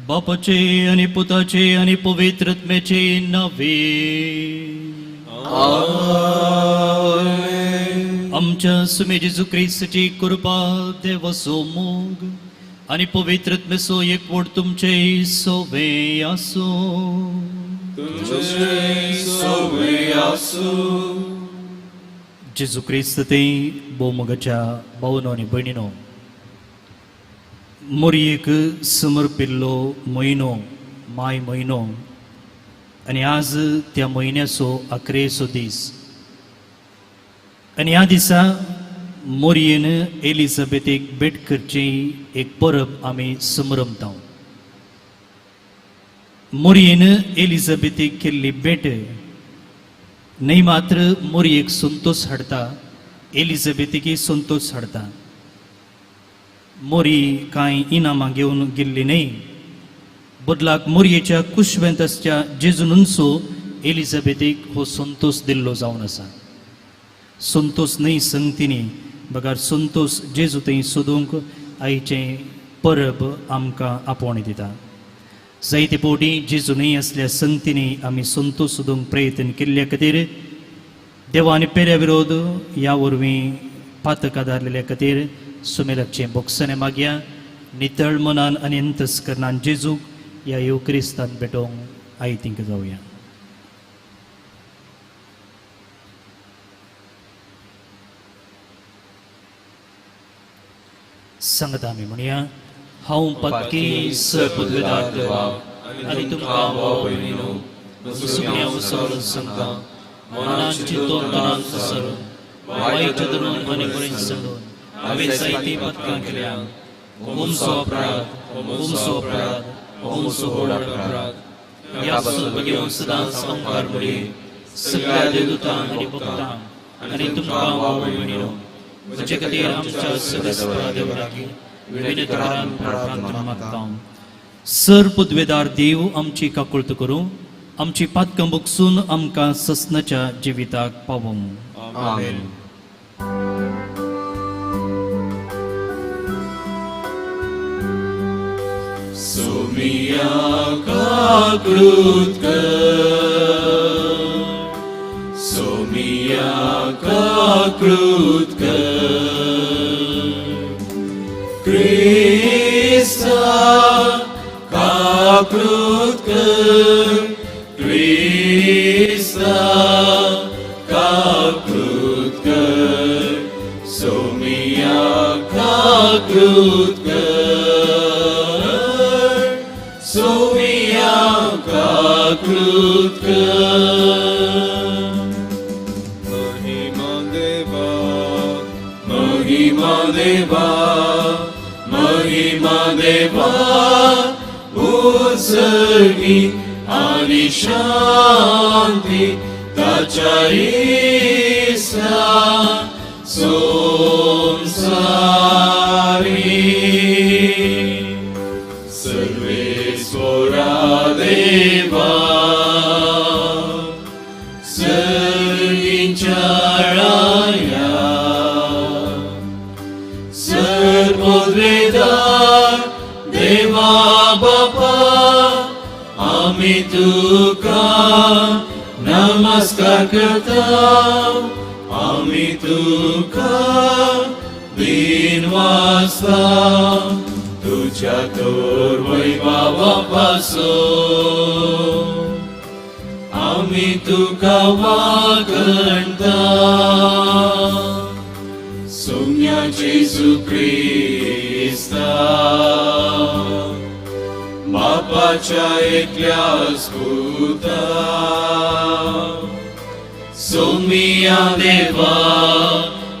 बापाचे आणि पुताचे आणि पवित्र आत्म्याचे नावे. आमच्या सुमे जेजू ख्रिस्ताची कृपा, देवाचो मोग आणि पवित्र आत्म्याचो एकवट तुमचे सोबे आसो. जेजू ख्रिस्त ते भोवमोगाच्या भावनो आणि भयणीनो, मोरयेक समर्पिल्लो म्हयनो माय म्हयनो आनी आज त्या म्हयन्याचो अकरेचो दीस. आनी ह्या दिसा मोरयेन एलिझाबेथेक भेट करची एक परब आमी समरमता. मोरयेन एलिझाबेथेक केल्ली भेट न्हय मात्र मोरयेक संतोष हाडटा, एलिझाबेथेकय संतोष हाडटा. मोरी कांय इनामां घेवन गेल्ली न्हय, बदलाक मोरयेच्या कुशवेंतसच्या जेजूनसो एलिझाबेथेक हो संतोष दिल्लो जावन आसा. संतोष न्हय संगतीनी, बगार संतोष जेजू थंय सोदूंक आयचें परब आमकां आपोवणी दिता. जायते फावटी जेजू न्हय आसल्या संगतीनी आमी संतोष सोदूंक प्रयत्न केल्ल्या खातीर देवान पेऱ्या विरोध ह्या वरवीं पातक आदारलेल्या खातीर सुमेलाचे बोगसणे मागया. नितळ मनान आनी अंतस्करणान जेजूक ह्या युक्रिस्तान भेटोवंक आयज तिंका जावया. सांगता आमी म्हणया, हांव पत्की सपदवेदार देवा आनी तुमकां भाव भयणीनो सुकण्या उसळून सांगता, मनान चिंतून तनान विसरून वायट धरून आनी बरें सोडून हांवें जायतीं पथकां केल्या. ओमचो अपराध, ओमचो अपराध, ओमचो व्हड अपराध. ह्या पासून घेवन सदांच संकार बळी सगळ्या देवदूतांक आनी भक्तांक आनी तुमकां भाव भयणीनो म्हजे खातीर आमच्या सगळ्या देवराकी विनयतान प्रार्थना मागता. सर पदवेदार देव आमची काकुळट करूं, आमची पातकां बगसून आमकां ससनाच्या जिविताक पावों. आमेन. सोमिया काकुळट कर, सोमिया काकुळट कर. क्रिस्ता काकुळट कर, क्रिस्ता काकुळट कर. सोमिया काकुळट कर, सोमिया काकुळट कर. महिमा देवा, महिमा देवा, महिमा देवा. उत्सर्गी आणि शांती ताच्या ईसा संसारी. सर्वेश्वरा देवा सर्वींच्या राया, सर्वोद्वेदार देवा बापा, आमी तुका नमस्कार करता. आमी तुका दिन वाजता, तुझ्या तोर वैभवा पासून आमी तुका वागणता सोम्या जेजू क्रिस्ता बापाच्या एकल्या स्पुता सोमिया देवा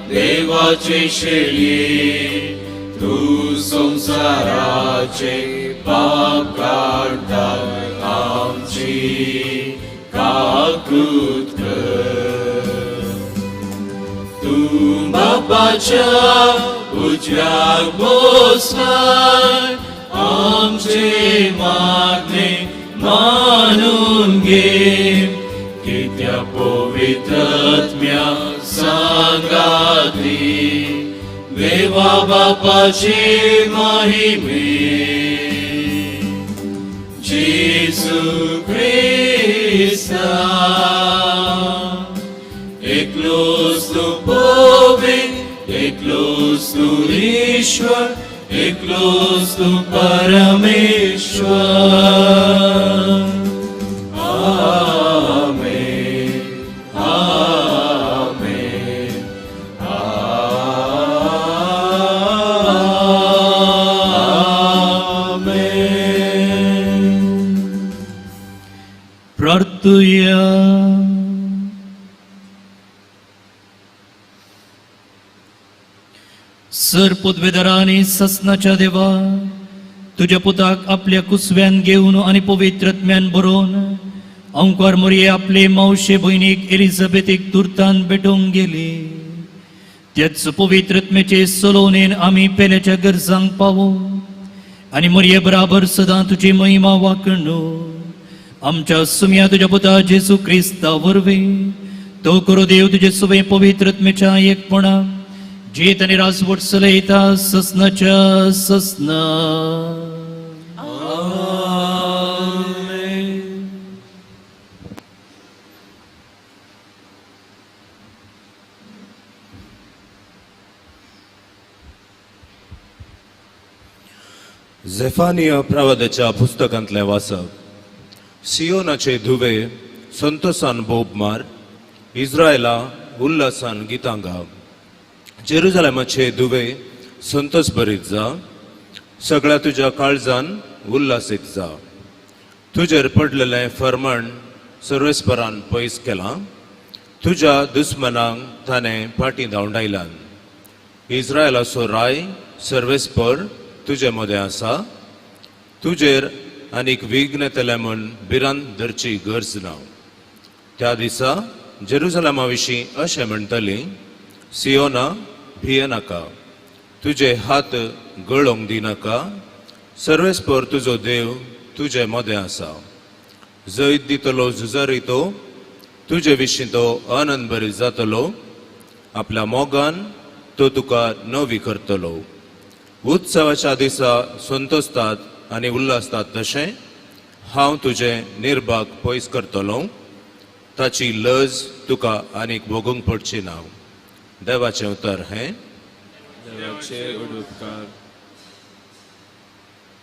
देवाचे शेळये तू संसाराचे पाप काढता आमची काकृत कर तू बापाच्या उजव्याक बसलाय आमचे मागणे मानून घे कित्या पवित्रात्म्या सांगातली देवा बापाची महिमे जेजू ख्रिस्ता एकलोच तू पवित्र एकलोच तू ईश्वर एकलोच तू परमेश्वर आमेन आमेन आमेन प्रार्थूया. सर पदवेदारांनी ससनाच्या देवा तुझ्या पुताक आपल्या कुसव्यान घेवन आणि पवित्रत्म्यान भरोवन अंकार मोरये आपले मावशे भयणीक एलिझाबेथीक तुर्तान भेटोवंक गेली. त्याच पवित्रत्म्याचे सलोनेन आमी पेल्याच्या गरजांक पावो आणि मोरये बराबर सदां तुजी महिमा वाकणू आमच्या सुम्या तुझ्या पुता जेजू क्रिस्ता वरवी तो करो देव तुझे सगळे पवित्रत्म्याच्या एकपणाक जीत आणि राजवट चलयता ससनाच्या ससना. झेफानिया प्रवादाच्या पुस्तकांतले वाचप. सियोनाचे धुवे संतोषान बोब मार, इस्रायला उल्हासान गितां गा. जेरुजालेमाचे धुवे संतोष भरीत जा, सगळ्या तुझ्या काळजान उल्हासीत जा. तुझेर पडलेले फर्मण सर्वेस्परान पयस केलां, तुझ्या दुस्मनांक ताणें फाटीं धांवडायलां. इस्रायलाचो राय सर्वेस्पर तुझे मदें आसा, तुझेर आनीक विघ्न येतले म्हूण भिरांत धरची गरज ना. त्या दिसा जेरुजालेमा विशीं अशें म्हणटलीं, सियोना भियेनाका, तुझे हात गळोवंक दिनाका, सर्वेस्पर तुजो देव तुझे मदें आसा. जैत दितलो झुजारी तो, तुजे विशीं तो आनंद भरीत जातलो, आपल्या मोगान तो तुका नवी करतलो. उत्सवाच्या दिसा संतोषतात आनी उल्हासतात तशें हांव तुजे निर्भाग पयस करतलो, ताची लज तुका आनीक भोगूंक पडची ना. देवाचें उतर हें.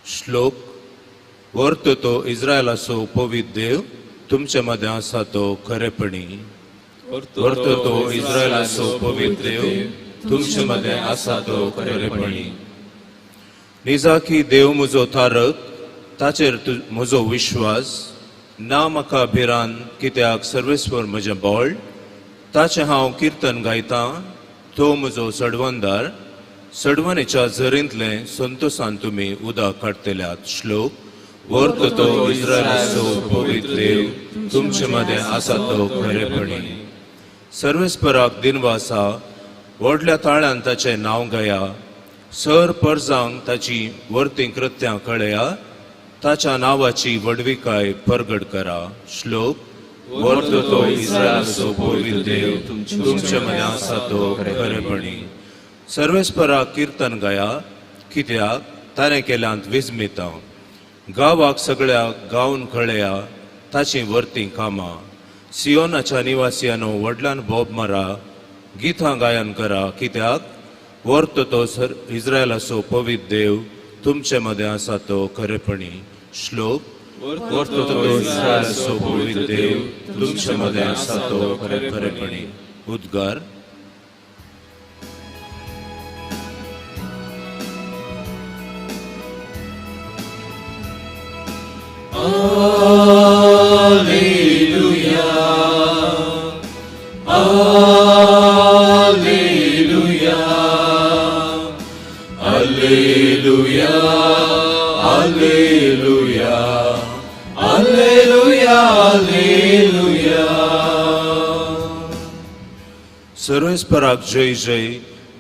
श्लोक. वर्त तो इस्रायलाचो पवित्र देव तुमचे मदें आसा तो खरेपणी. वर्त तो इस्रायलाचो पवित्र देव तुमचे मदें आसा तो खरेपणी. निजाकी देव म्हजो तारक, ताचेर म्हजो विश्वास ना म्हाका भिरांत, कित्याक सर्वेस्वर म्हजें बळ. ताचें हांव किर्तन गायतां, तो म्हजो सडवंदार. सडवणेच्या झरींतले संतोषान तुमी उदक काडटल्यात. श्लोक. वर्त तो इस्रायलाचो पवित्र देव तुमचे मदें आसा तो खरेपणी. सर्वेस्पराक दिनवासा व्हडल्या ताळ्यान ताचें नांव गाया. सर परजांक ताची वर्ती कृत्यां कळया, ताच्या नांवाची वडविकाय परगट करा. श्लोक. वर्त तो इस्रायलाचो पवित्र देव तुमचे मदें आसा तो खरेपणी. सर्वेस्पराक किर्तन गाया, कित्याक ताणें केल्यांत विस्मितां. गांवाक सगळ्याक गावन कळया ताची वर्ती कामां. सियोनाच्या निवासियानो व्हडल्यान बोब मारा, गितां गायन करा, कित्याक वर्त तो इस्रायलाचो पवित्र देव तुमचे मदें आसा तो खरेपणी. श्लोक. वर्तो तो इस्रायल असो पवित्र देव तुमच्या मध्ये असा तो खरेपणी. उद्गार. सर्वेस्पराक जय जय.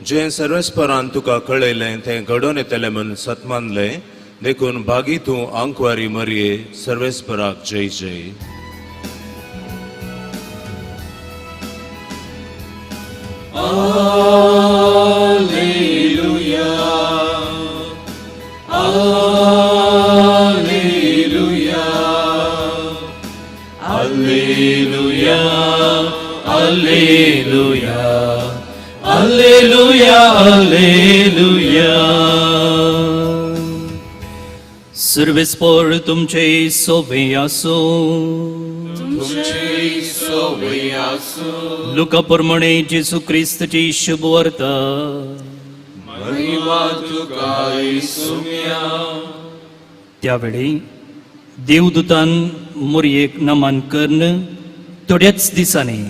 जे सर्वेस्परान तुका कळयलें तें घडोवन येतलें म्हूण सतमानलें देखून भागी तूं आंकवारी मरये. सर्वेस्पराक जय जय. सर्वेस्पर तुमचे सोबे आसो. तुमचे सोबे आसो. लुका प्रमाणे जेसू ख्रिस्ताची शुभ वार्ता. महिमा तुका येसुया. त्यावेळी देवदूतान मोरयेक नमन करून थोड्याच दिसांनी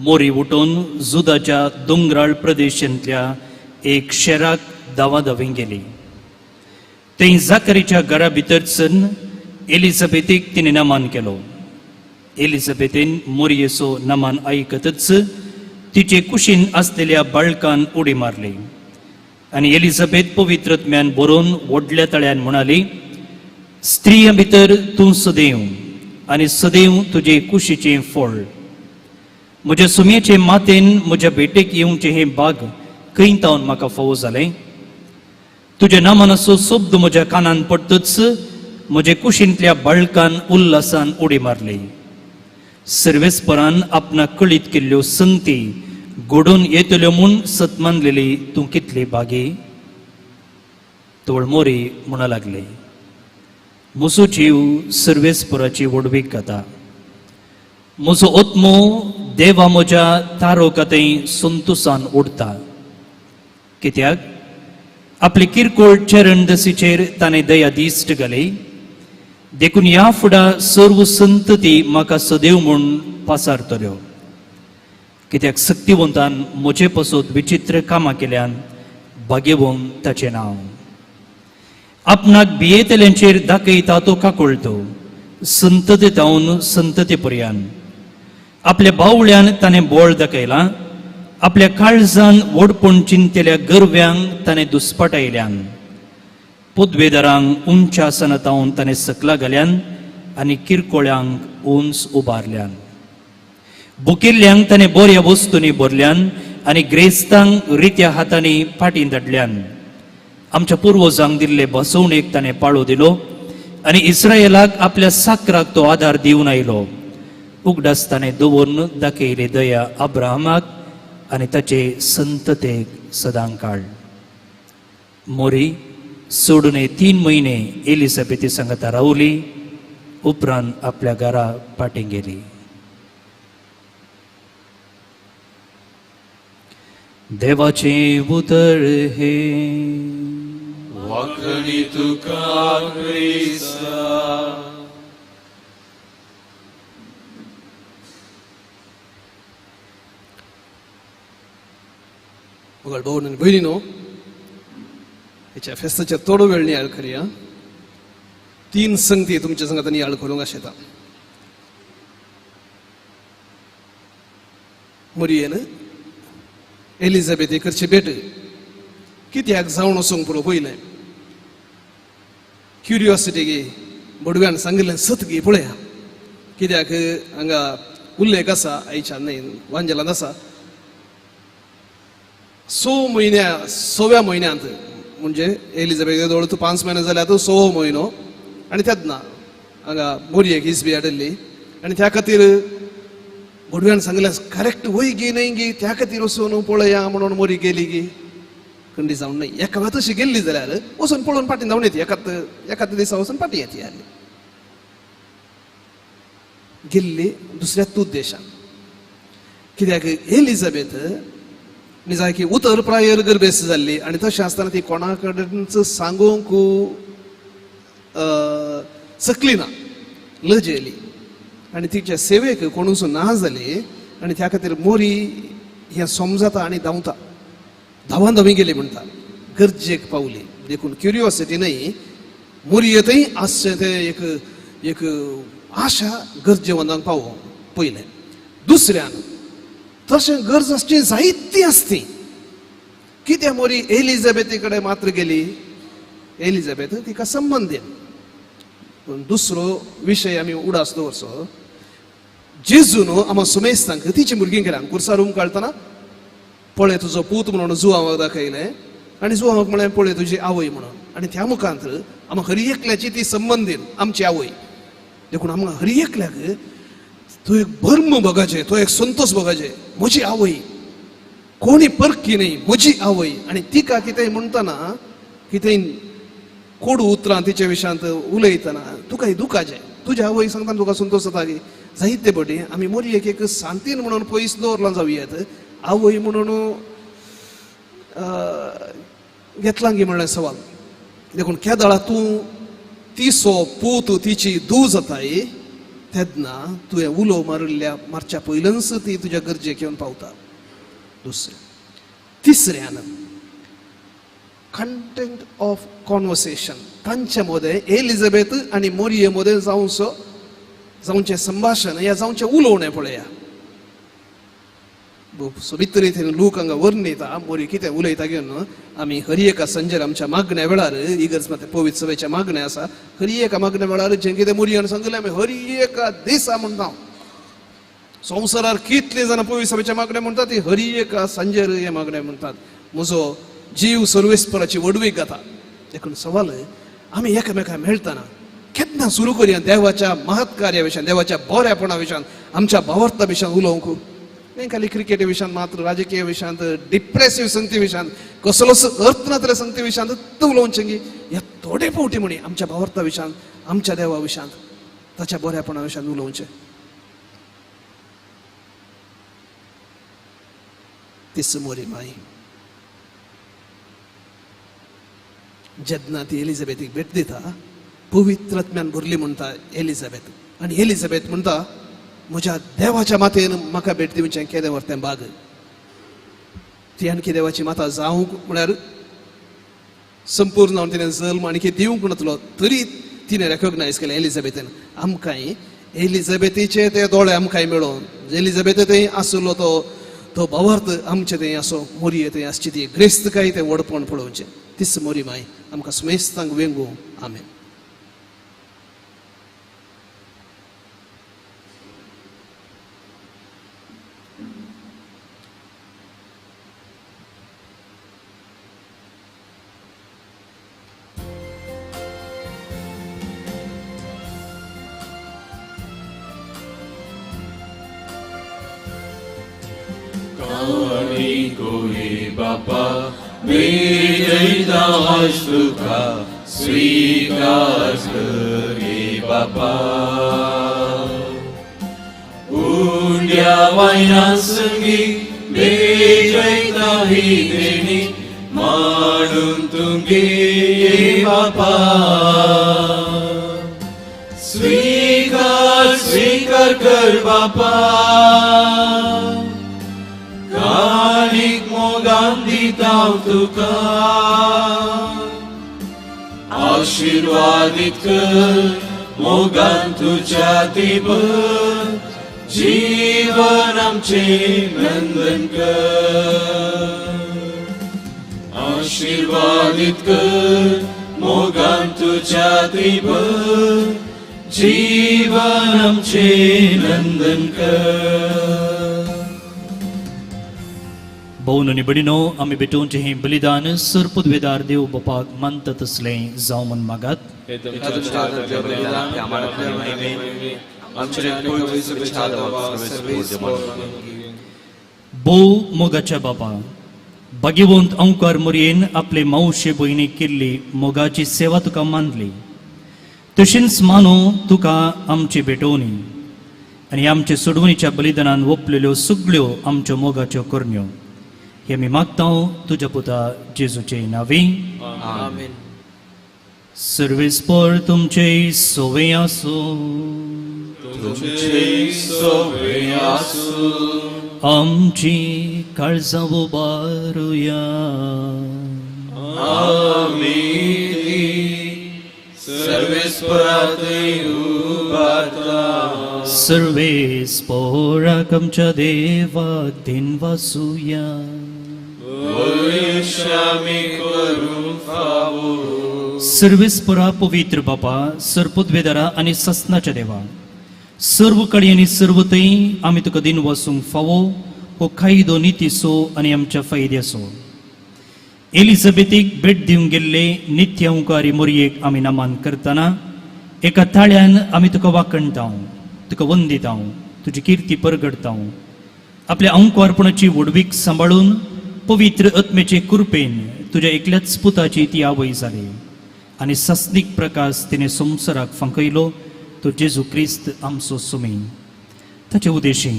मोरी उठून जुदाच्या दोंगराळ प्रदेशांतल्या एक शहराक दावादावी गेली. थंय जाकरीच्या घरा भितरसून एलिझाबेथीक तिने नमन केलो. एलिझाबेथीन मोरयेचो नमन आयकतच तिचे कुशीन असलेल्या बाळकान उडी मारली आणि एलिझाबेथ पवित्रत्म्यान बरोवन व्हडल्या तळ्यान म्हणाली, स्त्रिया भितर तूं सदैव आणि सदैव तुजे कुशीचें फळ. म्हज्या सुमयेचे मातेन म्हज्या भेटेक येवचे हे भाग खंय तावन म्हाका फावो जालें. तुजे नमनाचो शब्द म्हज्या कानान पडटच म्हजे कुशींतल्या बाळकान उल्हासान उडी मारली. सर्वेस्परान आपणाक कळीत केल्ल्यो संगती घडोवन येतल्यो म्हूण सतमानलेली तूं कितली भागी. तोळ मोरी म्हणा लागले, म्हजो जीव सर्वेस्पराची वडवीक घाता. म्हजो आत्मो देवा म्हज्या तारोकातय संतोषान उडता. कित्याक आपले किरकोळ चरण दसीचेर ताणें दया दिश्ट घाली. देखून ह्या फुडा सर्व संतती म्हाका सदैव म्हूण पासारतल्यो. कित्याक शक्तिवंतान म्हजे पासत विचित्र कामां केल्यान भाग्यवंत ताचें नांव. आपणाक भियेतल्यांचेर दाखयता तो काकुळतो संतते तावन संतते पर्यंत. आपल्या बावळ्यान ताणें बोळ दाखयलां. आपल्या काळजान व्हडपण चिंतेल्या गर्व्यांक ताणें दुस्पटायल्यान. पदवेदारांक उंच आसनातावन ताणें सकला घाल्यान आनी किरकोळ्यांक उंच उबारल्यान. भुकिल्ल्यांक ताणें बऱ्या वस्तूंनी भरल्यान आनी ग्रेस्तांक रित्या हातांनी फाटीं धाडल्यान. आमच्या पुर्वजांक दिल्ले बसवणेक ताणें पाळो दिलो आनी इस्रायेलाक आपल्या साकराक तो आदार दिवन आयलो. उगडास ताणें दवरून दाखयली दया अब्राहमाक आनी ताचे संततेक सदां काळ. मोरी सोडून 3 म्हयने एलिझाबेथी सांगता रावली. उपरांत आपल्या घरा पाटी गेली. देवाचे उतर हे वाखणी तुका क्रिस्ता. मग भाऊ आणि बहिणीनो, ह्याच्या फेस्ताच्या थोडो वेळ नियाळ करूया. 3 संगती तुमच्या संगत नियाळ करूंक आशेता. मोरयेन एलिझाबेथ करचे भेट कित्याक जावन वचूंक पुरो पयलें. क्युरियोसिटी गे बडव्यान सांगिल्लें सत गे पळया. कित्याक हांगा उल्लेख आसा आयच्या न्हय वांजेलांत आसा 6व्या म्हयन्यांत म्हणजे एलिझाबेथ जवळ 5 म्हयने जाले आतां 6वो म्हयनो आनी तेदना हांगा मोरयेक हिसबी हाडिल्ली आनी त्या खातीर बडव्यान सांगलें करेक्ट वय गे न्हय गे त्या खातीर वचून पळया म्हणून मोरी गेली गे. खंडी जावन न्हय एका वेळ तशी गेल्ली जाल्यार वचून पळोवन फाटीं जावन येती. एकाच दिसा वचून फाटीं येती. गेल्ली दुसऱ्याच देशान. कित्याक एलिझाबेथ न्ही जाय की उतर प्रायर गर्भेस्त जाल्ली आनी तशें आसतना ती कोणा कडेनच सांगूंक सकली ना, लज येयली आनी तिच्या सेवेक कोणूच ना जाली आनी त्या खातीर मोरी हें समजता आनी धांवता, धांवन धांवी गेली म्हणटा, गरजेक पावली. देखून क्युरियोसिटी न्हय, मोरयेतय आसचें तें एक आशा गरजेवंतांक पावो पयलें. दुसऱ्यान तशें गरज आसची जायती आसती. कित्याक मोरी एलिझाबेथी कडेन मात्र गेली? एलिझाबेथ तिका संबंद दिली. पूण दुसरो विशय आमी उडास दवरचो. जेजून आमा सुमेस्तांक तिची भुरगीं केल्या कुर्सा रूम काडटना पळय तुजो पूत म्हणून जुवांवाक दाखयलें आनी जुवांवाक म्हळें पळय तुजी आवय म्हणून. आनी त्या मुखांत आमकां हरी एकल्याची ती संबंदीन आमची आवय. देखून आमकां हरी एकल्याक तो एक भर्म बघाचे, तो एक संतोष बघाचे. म्हजी आवय कोणी परकी न्ही, म्हजी आवय. आनी तिका कितेंय म्हणटना कितेंय कोडू उतरां तिचे विशयांत उलयतना तुकाय दुखाचें. तुज्या आवयक सांगतना तुका संतोष जाता की जायते बटी आमी मोरयेक एक सांतीन म्हणून पयस दवरलो जावयात, आवय म्हणून घेतला गी म्हणलें सवाल. देखून केदाळा तूं तिसो पूत तिची धूव जाताय तेन्ना तुवें उलो मारच्या पयलूच ती तुज्या गरजेक येवन पावता. दुसरें. तिसऱ्यान कंटेंट ऑफ कॉन्वर्सेशन. तांचे मदें एलिझाबेथ आनी मोरये मदें जावचें संभाशण या जावचें उलोवणें पळया. सोबीत तरेन लोक हांगा वर्णयता मोरी कितें उलयता घेवन आमी हरी एका संजेर आमच्या मागण्या वेळार इगर्ज माते पवित्र सभेच्या मागण्या आसा. हरी एका मागण्या वेळार जें कितें मोरयेन सांगलें आमी हरी एका दिसा म्हणटा. संवसारार कितले जाणां पवित्र सभेच्या मागण्या म्हणटात ती हरी एका संजेर हे मागण्या म्हणटात. म्हजो जीव सर्वेस्पराची वडवीक जाता. देखून सवाल आमी एकामेकांक मेळटना केन्ना सुरू करया देवाच्या महत्कार्या विशयान, देवाच्या बऱ्यापणा विशयान, आमच्या भावार्था विशयान उलोवंक. खाली क्रिकेटी विशयान मात्र राजकीय विशयांत डिप्रेसिव्ह संगती विशयांत कसलोच अर्थ नातल्या संगती विशयांत उलोवचें गी. ह्या थोडे फावटी म्हणी आमच्या भावार्था विशयांत, आमच्या देवा विशयांत, ताच्या बऱ्यापणा विशयांत उलोवचें. तीच मोरी माई जेन्ना ती एलिझाबेथीक भेट दिता पवित्रात्म्यान भरली म्हणटा एलिझाबेथ. आनी एलिझाबेथ म्हणटा म्हज्या देवाच्या मातेन म्हाका भेट दिवचें केदें व्हरतें बाग. ती आणखी देवाची माता जावंक म्हळ्यार संपूर्ण जावन तिणें जल्म आणखी दिवंक नातलो तरी तिणें रेकॉग्नायज केलें एलिझाबेथीन. आमकांय एलिझाबेथीचे ते दोळे आमकांय मेळोन एलिझाबेथ थंय आसलो तो भावार्थ आमचे थंय आसो, मोरये थंय आसची ती ग्रेस्तकाय तें व्हडपण पळोवचें. तीच मोरी माय आमकां सुमेस्तांक वेंगू. आमेन. Koe Bapa, Bejaidas Tuka, Svikas Koe Bapa. Undia Vainasangi, Bejaita Hideni, Madun Tungi Bapa. Svikar Kar Bapa. Kanik Mogandi Tav Tuka Ashirvadit Kar Mogan Tuja Tibur Jivanam Che Nandan Kar Ashirvadit Kar Mogan Tuja Tibur Jivanam Che Nandan Kar. भाऊन आणि बडिनो आम्ही भेटून हे बलिदान सरपदवेदार देव बापाक मानतात असले जाऊ मन मागात. भोव मोगाच्या बापा भाग्यवंत अंकार मोरयेन आपले मावशे भयणी केल्ली मोगाची सेवा तुका मानली. तशीच मानो तुका आमची भेटोवणी आनी आमचे सोडवणीच्या बलिदानान ओपलेल्यो सगळ्यो आमच्यो मोगाच्यो करण्यो हे आमी मागतां तुज्या पुता जेजूचे नांवी. आमेन. सर्वेस्पर तुमचे सोवे आसो. तुमचे सोवे आसूं. आमची काळजां उबारुया. आमी सर्वेस्परांतय उबारता. सर्वेस्पराक आमच्या देवाक दिन वासुया. भविष्य आमी करूंक फावो. सर्वेस्परा पवित्र बापा सर्पोद्वेदारा आनी ससनाच्या देवा सर्व कडी आनी सर्वतय आमी तुका दिन वसूंक फावो हो खायदो नितीसो आनी आमच्या फायद्याचो. एलिझाबेथीक भेट दिवंक गेल्ले नित्य ओंकारी मोरयेक आमी नमान करतना एका ताळ्यान आमी तुका वाकणटा, तुका वंदिता, तुजी किर्ती परगडता. आपल्या ओंकारपणाची वडवीक सांबाळून पवित्र आत्मेचे कृपेन तुज्या एकल्याच पुताची ती आवय जाली आनी सस्नीक प्रकाश तिने संवसाराक फांकयलो तो जेजू क्रिस्त आमचो सुमी. ताचे उद्देशी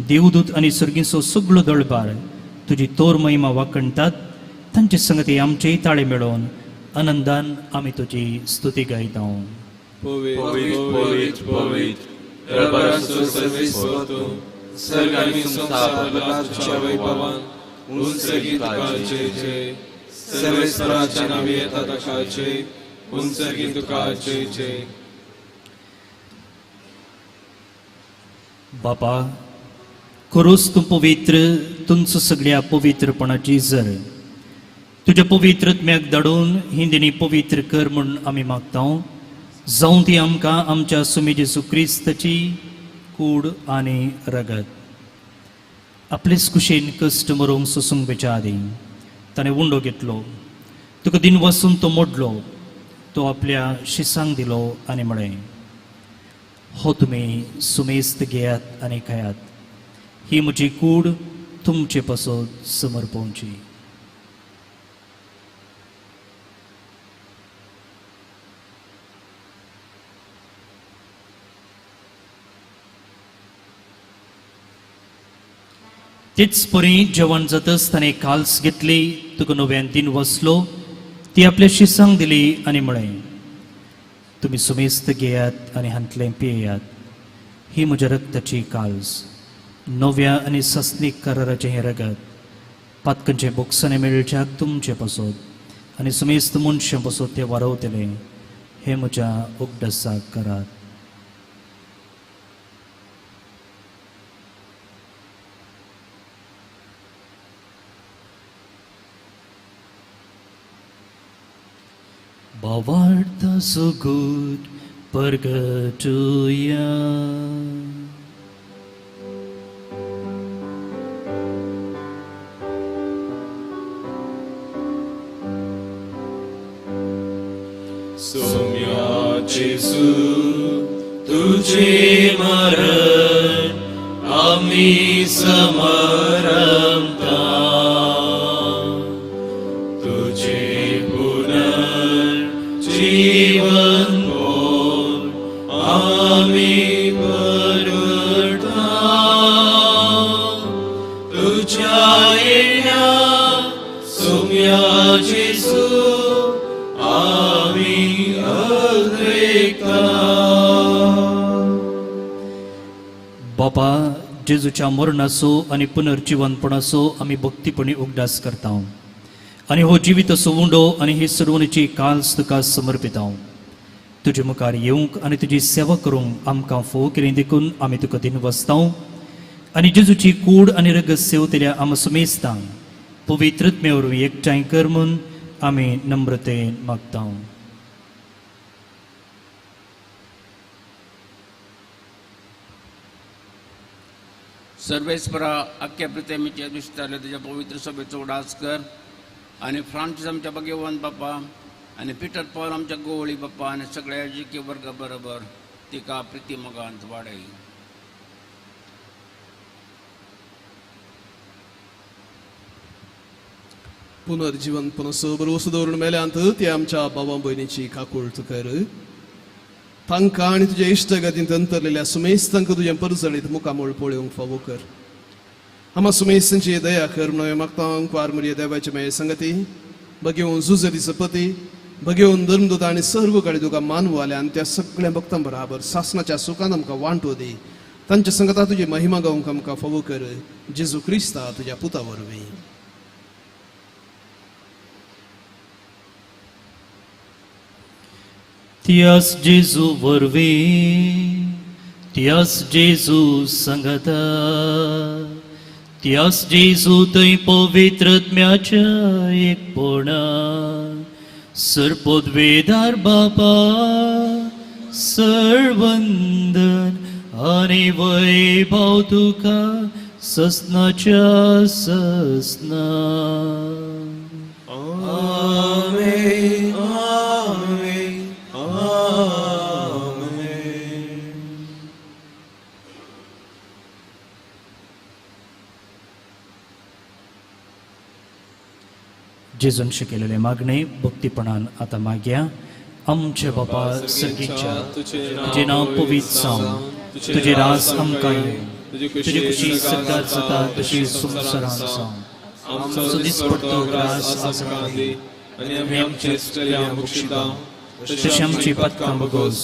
देवदूत आनी सर्गीचो सगळो दळबार तुजी तोर महिमा वाकणटात. तांचे संगती आमचेय ताळे मेळोवन आनंदान आमी तुजी स्तुती गायता. पवित्र पवित्र पवित्र दरबाराचो सर्वेस्पर तूं. सर्ग आनी संसार तुज्या वैभवान उंचगीत तुकाचे जय. सर्वेस्पराच्या नांवी येता ताकाचे उंचगीत तुकाचे जय. बापा खरोच तूं पवित्र, तुमचो सगळ्या पवित्रपणाची झर तुज्या पवित्रत्म्याक धाडून ही दिनी पवित्र कर म्हूण आमी मागता. जावं ती आमकां आमच्या सुमी जेजू क्रिस्ताची कूड आनी रगत. आपलेच कुशेन कश्ट मरूंक सोसूंक बेचादी ताणें उंडो घेतलो, तुका दिन वसून तो मोडलो, तो आपल्या शिसांक दिलो आनी म्हळें, हो तुमी सुमेस्त घेयात आनी खायात. ही म्हजी कूड तुमचे पासत समर्पवची. तेच परी जेवण जातच ताणें काल्स घेतली, तुका नव्यान दिन वसलो, ती आपल्या शिसांक दिली आनी म्हळें, तुमी सुमेस्त घेयात आनी हांतलें पियेयात. ही म्हज्या रक्ताची काल्स, नव्या आनी सस्नीक कराराचें हें रगत, पातकांचे बोगसाने मेळच्याक तुमचे पासत आनी सुमेस्त मनशां पासत तें वारवतलें. हे म्हज्या उगडासाक करात. Bavarta so good purgatoria. Soumya जेजू तुझे मरण आम्ही समरमता. तुझे जीवन बोल आम्ही परवडता. तुझ्या येण्या सौम्या जेजू आम्ही अद्रेकता. बापा जेजूच्या मरणाचो आनी पुनर्जीवनपणाचो आमी भक्तीपणी उगडास करता आनी हो जिवीत असो उंडो आनी ही सर्वणीची काल्स तुका समर्पिता. तुजे मुखार येवंक आनी तुजी सेवा करूंक आमकां फोव केली देखून आमी तुका दिन वसता आनी जेजूची कूड आनी रगत सेवतल्या आम सुमेस्तां पवित्रत्मे वरवीं एकठांय कर म्हूण आमी नम्रतेन मागता. सर्वेस्परा अख्ख्या प्रितेमीचे दिसताले तुझ्या पवित्र सभेचो उडास कर आनी फ्रांसीस आमच्या भगवान बापा आनी पिटर पॉल आमच्या गोवळी बापा आनी सगळ्या जिके वर्ग बरोबर तिका प्रिती मोगांत वाडय. पुनर्जीवनपणाचो बरो वस्तू दवरून मेल्यांत ती आमच्या भावां भयणीची काकूळट कर. तांकां आनी तुज्या इश्टगतींत अंतरलेल्या सुमेस्तांक तुजें परजळीत मुखामोळ पळोवंक फावो कर. आम्हा सुमेस्तांची दया कर म्हणून मागता कुंवार मरिये देवाचे माये संगती भगेवन झुजरीचो पती भगेवन धर्मदूत आनी सर्व कडे तुका मानवू आले आनी त्या सगळ्या भक्तां बराबर सासणाच्या सुखान आमकां वांटो दी. तांच्या संगता तुजी महिमा गावंक आमकां फावो कर. जेजू क्रिस्ता तुज्या पुता वरवीं. Tias Jesu वरवीं, तियास जेजू संगता, तियास जेजू थंय पवित्रत्म्याच्या एकपणा, सरपदवेदार बापा, सरवंदन आनी वैभव तुका ससनाच्या ससना. आमेन, आमेन, आमेन. जेजून शिकयलेले मागणे भक्तीपणान आतां मागया. आमचे बापा सर्गीच्या, तुजें नांव पवित्र जावं, तुजें रास आमकां येवं, तुजी खुशी सदांच जाता तशी संवसारांत जावं. आमचो दिसपट्टो ग्रास आमकां दी आनी आमचे इश्टल्या बक्षिता तशी आमची पथकां बगोस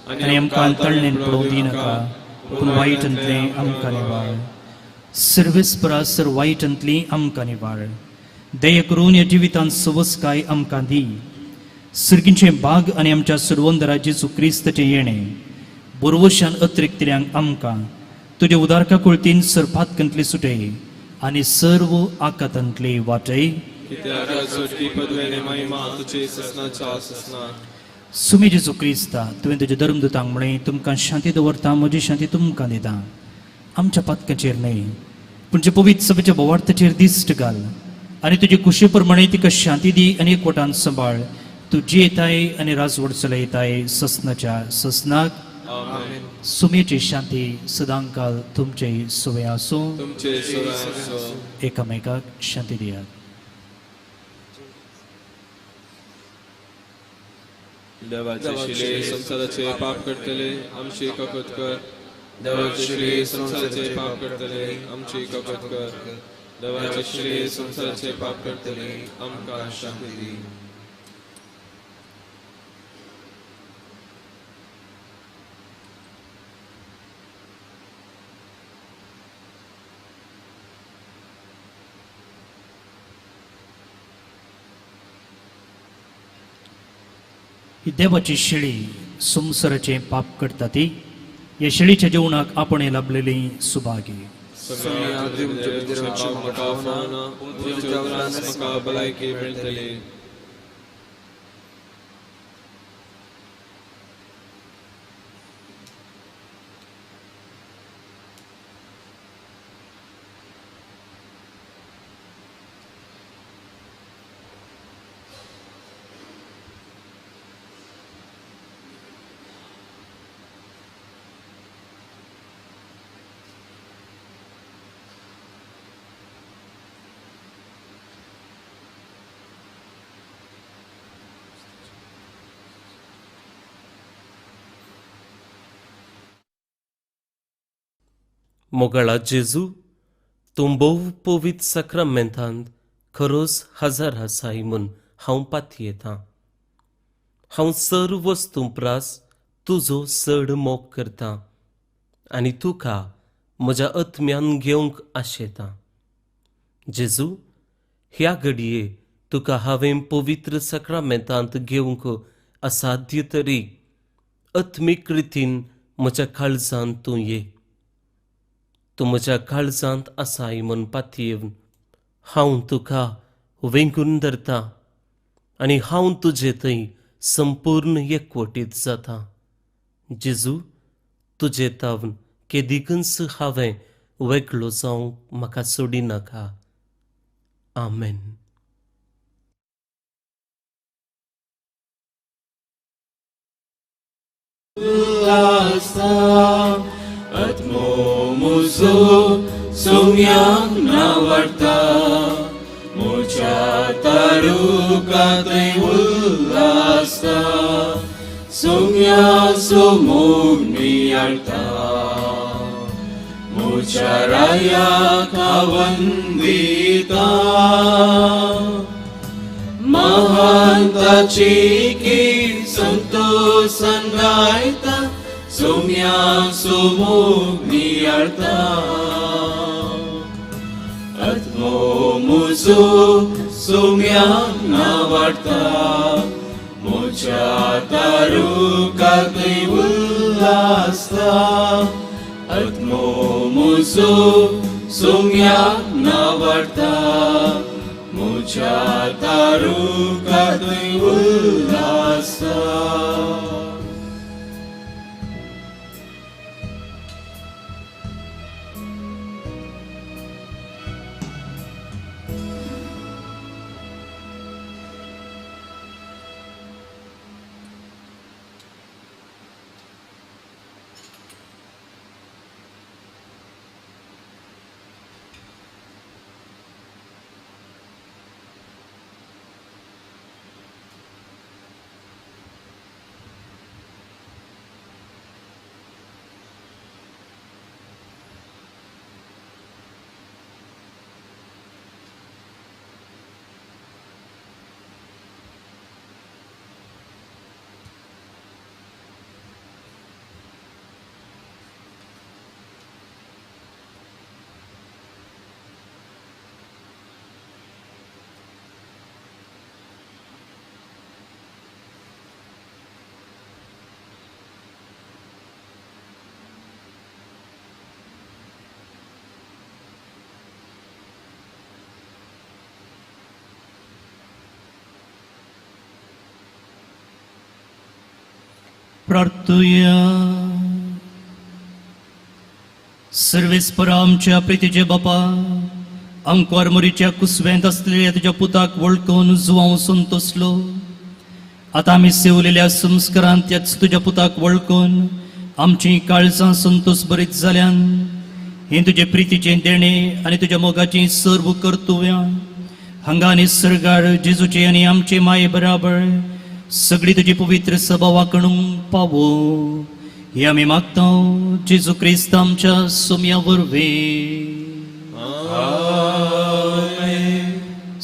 आनी आमकां तळणेन पडोवं दिनाका, पूण वायटांतले आमकां निवाळ. सर्वेस्परासर वायटांतली आमकां निवाळ. दया करून ह्या जिवितांत सवस्काय आमकां दी. सर्गींचे बाग आनी आमच्या सर्वोंदरा जेजू क्रिस्ताचें येणें बुरवशान अतिरिक्तल्यांक आमकां तुज्या उदारका कुळतीन सरपातकांतली सुटय आनी सर्व आकातांतली वाटय. कित्याक सोडटी पदवेने महिमा तुजे ससनाच्या ससना. सुमे जेजू क्रिस्ता तुवें तुज्या धर्मदुतांक म्हळें तुमकां शांती दवरता, म्हजी शांती तुमकां दिता. आमच्या पातकाचेर न्हय पूण जे पवित्र सभेच्या बोवार्थाचेर दिश्ट घाल आनी तुजे कुशे प्रमाणे तिका शांती दी आनी एकवटान सांबाळ. तूं जियेताय आनी राजवट चलयताय ससनाच्या ससनाक. आमेन. सुमेची शांती सदांकाल तुमचे सुवे आसूं. तुमचे सगळ्यांचो एकामेकाक शांती दियात. देवाचे शिले संसाराचे पाप करतले आमची कपत कर. देवाचे शिले संसाराचे पाप करतले आमची कपत कर. देवाचे शिले संसाराचे पाप करतले आमकां शांती दी. ही देवाची शिळी संसाराचे पाप करता ती. ह्या शिळीच्या जेवणाक आपण लाभलेली सुभागी. भलायकी मेळटली. मोगळा जेजू तूं भोव पवित्र सक्रामेंतांत खरोच हजार आसाय म्हूण हांव पातयेतां. हांव सर्व वस्तू प्रास तुजो चड मोग करतां आनी तुका म्हज्या आत्म्यान घेवंक आशेतां. जेजू, ह्या घडये तुका हांवें पवित्र सक्रामेंतांत घेवंक असाध्य तरी आत्मीक रितीन म्हज्या काळजांत तूं ये. तूं म्हज्या काळजांत आसाय म्हूण पातयेवन हांव तुका वेंगून धरतां आनी हांव तुजे थंय संपूर्ण एकवटीत जातां. जेजू, तुजे तावन केदिकच हांवें वेगळो जावंक म्हाका सोडिनाका. आमेन. आत्मो म्हजो सोम्यांक नावाडटा. म्हज्या तारुकांतय उल्हासता. Sungya sumugni arta Mucharaya kawandita Mahantaची की संतोषन गायता Sumya sumugni arta Atmo musu sumya navarta Mocha taru kakli ullasta Atmo musu sumya navarta Mocha taru kakli ullasta प्रार्थूया. सर्वेस्परा आमच्या प्रितीचे बापा, आमकां मोरीच्या कुसव्यांत असलेल्या तुझ्या पुताक वळखून जो हांव संतोसलो, आतां आमी सेवलेल्या संस्कारांत त्याच तुझ्या पुताक वळखून आमची काळजां संतोष बरीत जाल्यान हे तुझे प्रितीचें देणें आनी तुझ्या मोगाची सर्व कर्तव्यां हांगा निसर्गार जेजूचे आनी आमचे माये बराबर सगळी तुजी पवित्र सभा वांकणूंक पावो हे आमी मागता जेजू क्रिस्त आमच्या सोम्या वरवीं.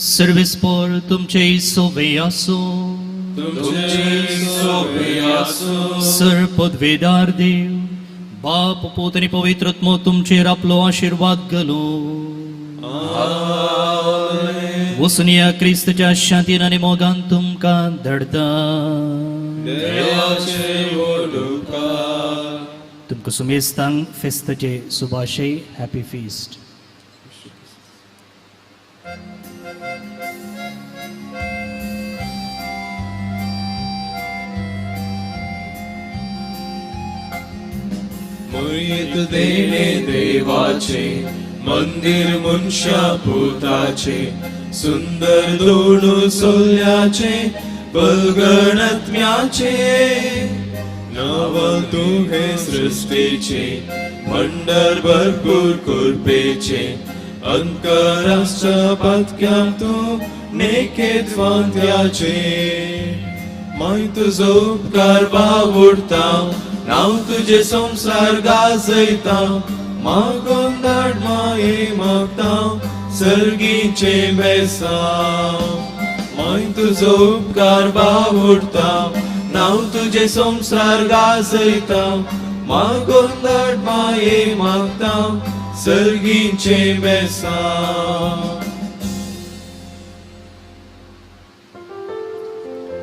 सर्वेस्पर तुमचे सोबे आसो. सर पदवेदार देव बाप पूत आनी पवित्र आत्मो तुमचेर आपलो आशीर्वाद घालो. वचून या क्रिस्ताच्या शांतीन आनी मोगान तुमकां धाडटा. तुमकां सुमेस्तांक फेस्ताचे सुभाशय. Happy fist. मुळीत देणे देवाचे मंदिर मुनशा भूताचे सुंदर दोणू सोल्याचे बलगणत्म्याचे नव तुहे सृष्टीचे मंडळ भरपूर कुरपेचे अंतरराष्ट्र पथक्यां तू नेकेत वांत्याचे माय तुजो उपकार बावुरता नाव तुझे संसार गाजयता मागोन धाड माये मागता सर्गीचे बेसा माय तुजो उपकार बावुरता नाव तुझे संसार गाजयता मागोन धाड माये मागता सर्गीचे बेसा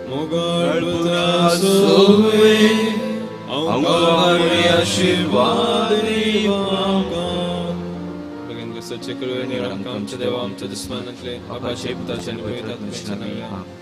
मोगल पुत्रा सोवे आमकां आशीर्वाद सच्चे करूं आमच्या देवा आमच्या दुस्मानांतले बापाचे पुताचे आनी पवित्र आत्म्याचे नांवान